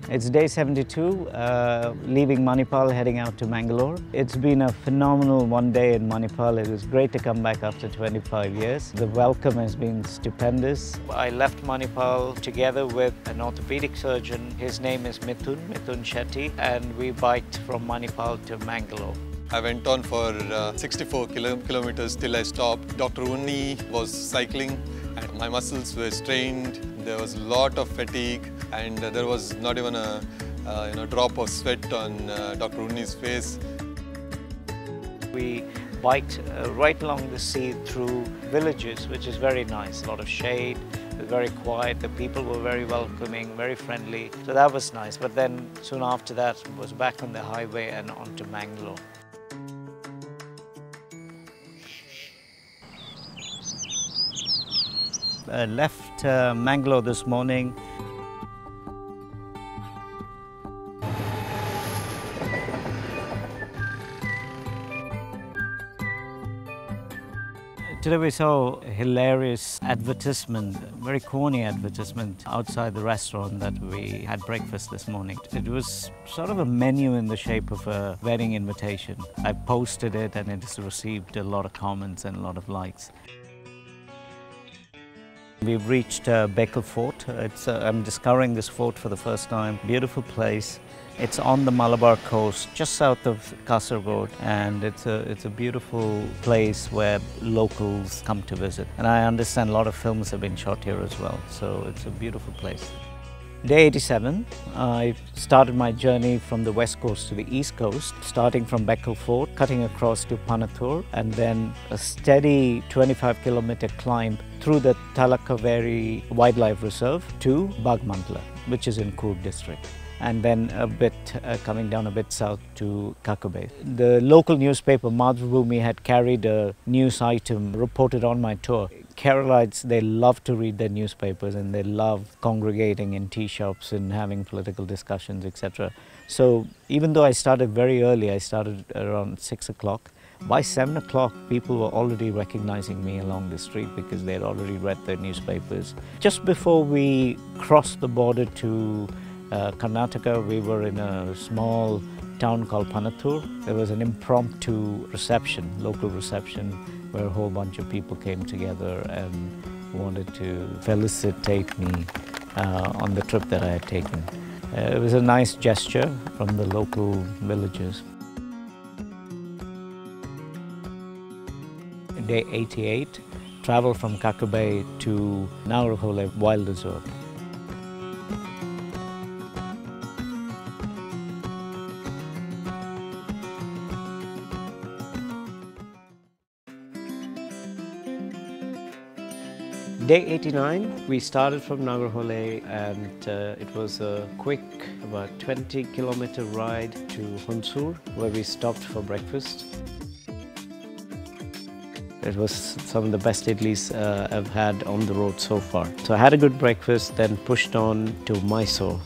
It's day 72, leaving Manipal, heading out to Mangalore. It's been a phenomenal one day in Manipal. It was great to come back after 25 years. The welcome has been stupendous. I left Manipal together with an orthopedic surgeon. His name is Mithun Shetty, and we biked from Manipal to Mangalore. I went on for 64 kilometers till I stopped. Dr. Unni was cycling and my muscles were strained. There was a lot of fatigue and there was not even a drop of sweat on Dr. Unni's face. We biked right along the sea through villages, which is very nice. A lot of shade, very quiet. The people were very welcoming, very friendly. So that was nice. But then soon after that was back on the highway and on to Mangalore. Left Mangalore this morning. Today we saw a hilarious advertisement, very corny advertisement outside the restaurant that we had breakfast this morning. It was sort of a menu in the shape of a wedding invitation. I posted it and it has received a lot of comments and a lot of likes. We've reached Bekal Fort. I'm discovering this fort for the first time. Beautiful place. It's on the Malabar coast, just south of Kasaragod, and it's a beautiful place where locals come to visit. And I understand a lot of films have been shot here as well, so it's a beautiful place. Day 87, I started my journey from the west coast to the east coast, starting from Bekal Fort, cutting across to Panathur, and then a steady 25-kilometer climb through the Talakaveri Wildlife Reserve to Bagmantla, which is in Coorg district, and then a bit coming down a bit south to Kakabay. The local newspaper Madhubhumi had carried a news item reported on my tour. Keralites, they love to read their newspapers and they love congregating in tea shops and having political discussions, etc. So even though I started very early, I started around 6 o'clock, by 7 o'clock people were already recognizing me along the street because they had already read their newspapers. Just before we crossed the border to Karnataka, we were in a small town called Panathur. There was an impromptu reception, local reception, where a whole bunch of people came together and wanted to felicitate me on the trip that I had taken. It was a nice gesture from the local villagers. Day 88, travel from Kakabay to Nagarhole Wild Resort. Day 89, we started from Nagarhole and it was a quick, about 20-kilometer ride to Hunsur, where we stopped for breakfast. It was some of the best idlis I've had on the road so far. So I had a good breakfast, then pushed on to Mysore.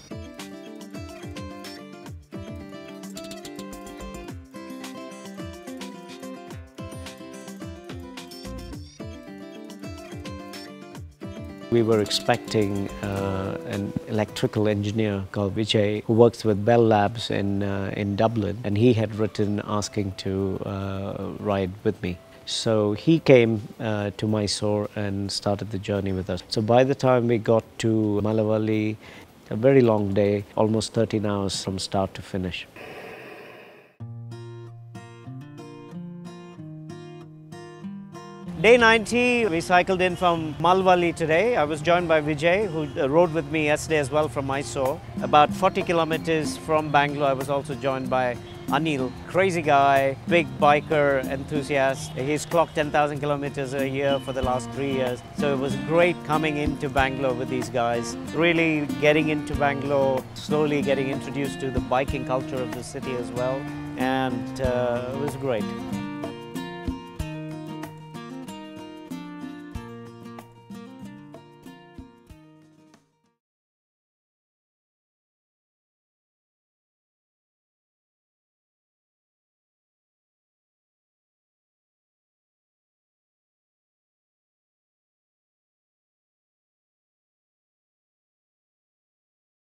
We were expecting an electrical engineer called Vijay, who works with Bell Labs in Dublin, and he had written asking to ride with me. So he came to Mysore and started the journey with us. So by the time we got to Malavalli, a very long day, almost 13 hours from start to finish. Day 90, we cycled in from Malavalli today. I was joined by Vijay, who rode with me yesterday as well from Mysore. About 40 kilometers from Bangalore, I was also joined by Anil, crazy guy, big biker enthusiast. He's clocked 10,000 kilometers a year for the last 3 years. So it was great coming into Bangalore with these guys. Really getting into Bangalore, slowly getting introduced to the biking culture of the city as well. And it was great.